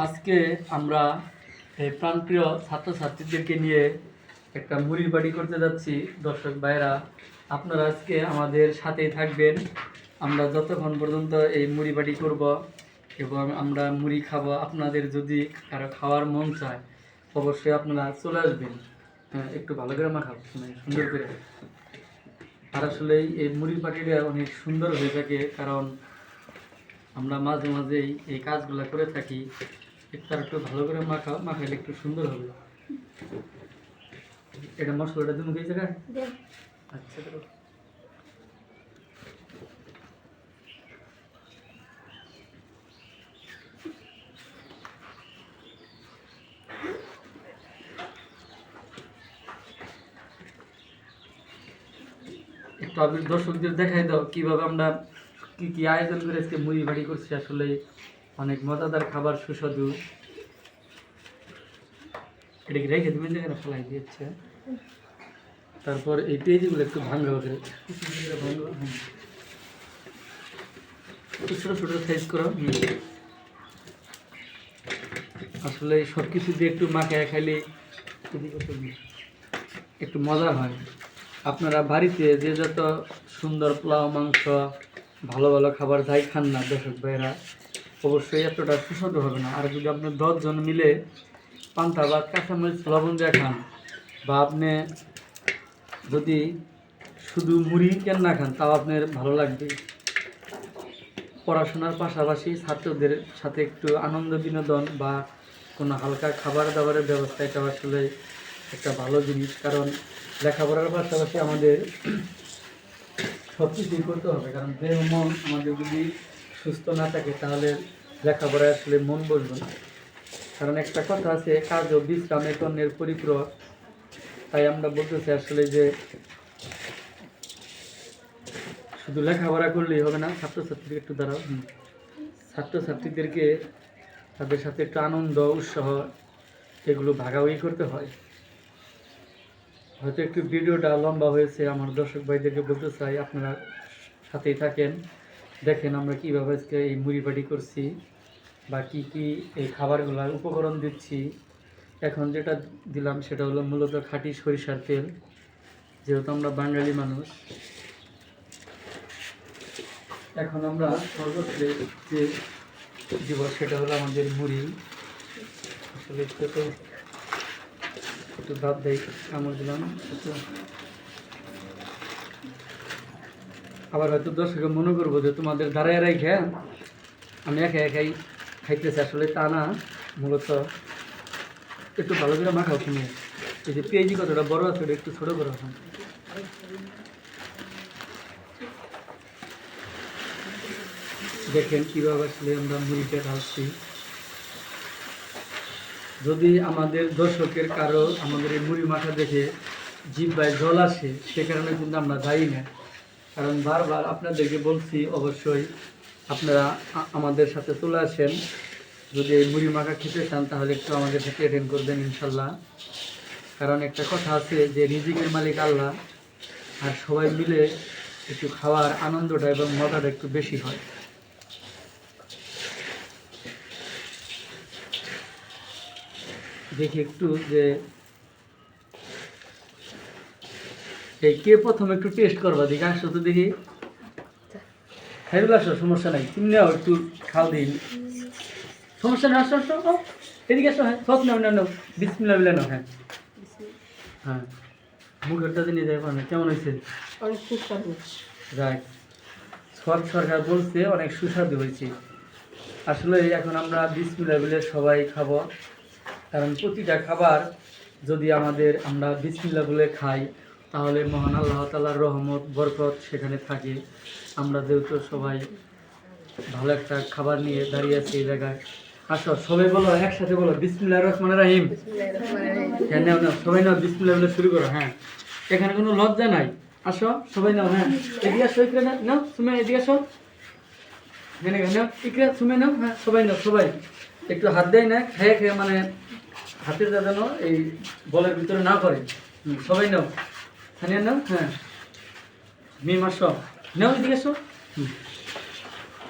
আজকে আমরা এই প্রাণপ্রিয় ছাত্রছাত্রীদেরকে নিয়ে একটা মুড়ি বাড়ি করতে যাচ্ছি। দর্শক ভাইরা, আপনারা আজকে আমাদের সাথেই থাকবেন। আমরা যতক্ষণ পর্যন্ত এই মুড়ি বাড়ি করব এবং আমরা মুড়ি খাবো, আপনাদের যদি কারো খাওয়ার মন চায় অবশ্যই আপনারা চলে আসবেন। হ্যাঁ, একটু ভালো করে মাখাও, সুন্দর করে। আর আসলে এই মুড়ি পাটিটা অনেক সুন্দর হয়ে থাকে, কারণ আমরা মাঝে মাঝেই এই কাজগুলো করে থাকি। একটু ভালো করে মাখাইলে একটু সুন্দর হবে। এটা মশলাটা তুমি এই জায়গায় আচ্ছা করো। একটু আপনি দর্শকদের দেখাই দাও কিভাবে আমরা কি কি আয়োজন করে আজকে মুড়ি বাড়ি করছি। আসলে অনেক মজাদার খাবার, সুস্বাদু। এটাকে রেখে তুমি যেখানে ফেলাই দিয়েছে। তারপর এই পেঁয়াজিগুলো একটু ভাঙা করে ছোটো ছোটো সাইজ করো। আসলে সব কিছু দিয়ে একটু মাখায় খাইলে একটু মজা হয়। আপনারা বাড়িতে যে যত সুন্দর পোলাও, মাংস, ভালো ভালো খাবার যাই খান না দর্শক ভাইরা, অবশ্যই এতটা সুস্বাদু হবে না। আর যদি আপনি 10 জন মিলে পান্তা বা কাঁচামরিচ লবণ দিয়ে খান, বা আপনি যদি শুধু মুড়ি কেন না খান, তাও আপনার ভালো লাগবে। পড়াশোনার পাশাপাশি ছাত্রদের সাথে একটু আনন্দ বিনোদন বা কোনো হালকা খাবার দাবারের ব্যবস্থা, এটা আসলে একটা ভালো জিনিস। কারণ লেখাপড়ার পাশাপাশি আমাদের সব কিছুই করতে হবে, কারণ দেহ মন আমাদের যদি সুস্থ না থাকে তাহলে লেখাপড়ায় আসলে মন বসবে না। কারণ একটা কথা আছে, কাজ ও বিশ্রামে কর্ণের পরিপূরক। তাই আমরা বলতেছি আসলে যে শুধু লেখাপড়া করলেই হবে না, ছাত্রছাত্রীদের একটু দাঁড়াও। ছাত্রছাত্রীদেরকে তাদের সাথে একটু আনন্দ, উৎসাহ এগুলো ভাগাভাগি করতে হয়। হয়তো একটু ভিডিওটা লম্বা হয়েছে, আমার দর্শক ভাইদেরকে বলতে চাই আপনারা সাথেই থাকেন, দেখেন আমরা কীভাবে আজকে এই মুড়ি বাড়ি করছি বা কি কি এই খাবারগুলোর উপকরণ দিচ্ছি। এখন যেটা দিলাম সেটা হলো মূলত খাঁটি সরিষার তেল, যেহেতু আমরা বাঙালি মানুষ। এখন আমরা সর্বত্রে যে দিব সেটা হলো আমাদের মুড়ি। আসলে একটু ভাত দেয় কামড় দিলাম। আবার হয়তো দর্শকে মনে করবো যে তোমাদের দাঁড়ায় রেখে আমি একা একাই খাইতেছি, আসলে তা না। মূলত একটু ভালো করে মাখাও তুমি। এই যে পেঁয়াজি কতটা বড় আছে ওটা একটু ছোটো করো। দেখেন কীভাবে আসলে আমরা মুড়িটা ঢালছি। যদি আমাদের দর্শকের কারো আমাদের এই মুড়ি মাখা দেখে জিহ্বায় জল আসে, সে কারণে কিন্তু আমরা যাই না। কারণ বারবার আপনাদেরকে বলছি, অবশ্যই আপনারা আমাদের সাথে চলে আসেন। যদি এই মুড়ি মাখা খেতে চান তাহলে একটু আমাদের সাথে অ্যাটেন্ড করবেন ইনশাল্লাহ। কারণ একটা কথা আছে যে রিজিকের মালিক আল্লাহ, আর সবাই মিলে একটু খাওয়ার আনন্দটা এবং মজাটা একটু বেশি হয়। দেখি একটু যে এই কে প্রথম একটু টেস্ট করবা, দেখি আসো তো দেখি। খাইলে আসো, সমস্যা নাই, তুমি নাও একটু খাও দিই, সমস্যা নেই। আসো আসো, এদিকে আসো। হ্যাঁ, সব নাও নাও, বিসমিল্লাহ বিল্লাহ নাও। হ্যাঁ হ্যাঁ, মুখের তাতে নিয়ে যাই পারবে। কেমন হয়েছে? অনেক সুস্বাদু। রাইট, সরকার বলছে অনেক সুস্বাদু হয়েছে। আসলে এখন আমরা বিসমিল্লাহ বিল্লাহ সবাই খাবো, কারণ প্রতিটা খাবার যদি আমরা বিসমিল্লাহ বলে খাই তাহলে মহান আল্লাহ তাআলার রহমত, বরকত সেখানে থাকে। আমরা যেহেতু সবাই ভালো একটা খাবার নিয়ে দাঁড়িয়ে আছি এই জায়গায়। আসো সবাই বলো, একসাথে বলো বিসমিল্লাহির রহমানির রহিম। হ্যাঁ নাও নাও, সবাই নাও, বিসমিল্লাহ বলে শুরু করো। হ্যাঁ, এখানে কোনো লজ্জা নাই। আসো সবাই নাও। হ্যাঁ, এদিকে আসো, ইকরা নাও, তুমি এদিকে আসো। এখানে নাও, ইকরা তুমি নাও। হ্যাঁ, সবাই নাও, সবাই একটু হাত দেয় না, খেয়ে খেয়ে মানে হাতের যেন এই বলের ভিতরে না করে। সবাই নাও, খানিয়া নাও। হ্যাঁ, মিম আসো, নাও এদিকে আসো।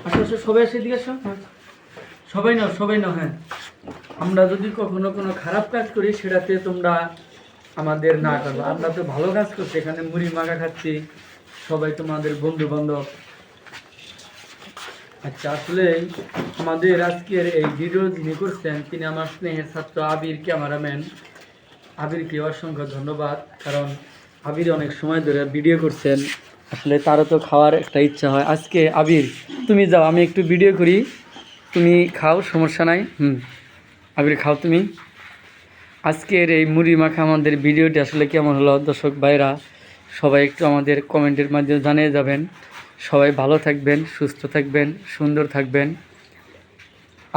আসো আসো, সবাই আসো, এদিকে আসো। হ্যাঁ, সবাই নাও, সবাই নাও। হ্যাঁ, আমরা যদি কখনো কোনো খারাপ কাজ করি সেটাতে তোমরা আমাদের না করবো। আমরা তো ভালো কাজ করছি, এখানে মুড়ি মাখা খাচ্ছি, সবাই তোমাদের বন্ধু বান্ধব। আচ্ছা, আসলে আমাদের আজকের এই ভিডিও যিনি করছেন তিনি আমার স্নেহের ছাত্র আবির, ক্যামেরাম্যান। আবিরকে অসংখ্য ধন্যবাদ, কারণ আবির অনেক সময় ধরে ভিডিও করছেন। আসলে তারও তো খাওয়ার একটা ইচ্ছা হয়। আজকে আবির তুমি যাও, আমি একটু ভিডিও করি, তুমি খাও, সমস্যা নাই। আবির খাও তুমি। আজকের এই মুড়ি মাখা আমাদের ভিডিওটি আসলে কেমন হলো দর্শক ভাইরা, সবাই একটু আমাদের কমেন্টের মাধ্যমে জানিয়ে যাবেন। সবাই ভালো থাকবেন, সুস্থ থাকবেন, সুন্দর থাকবেন।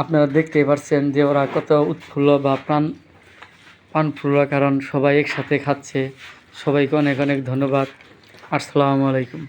আপনারা দেখতেই পাচ্ছেন যে ওরা কত উৎফুল্ল বা প্রাণফুল্ল, কারণ সবাই একসাথে খাচ্ছে। সবাইকে অনেক অনেক ধন্যবাদ। আসসালামু আলাইকুম।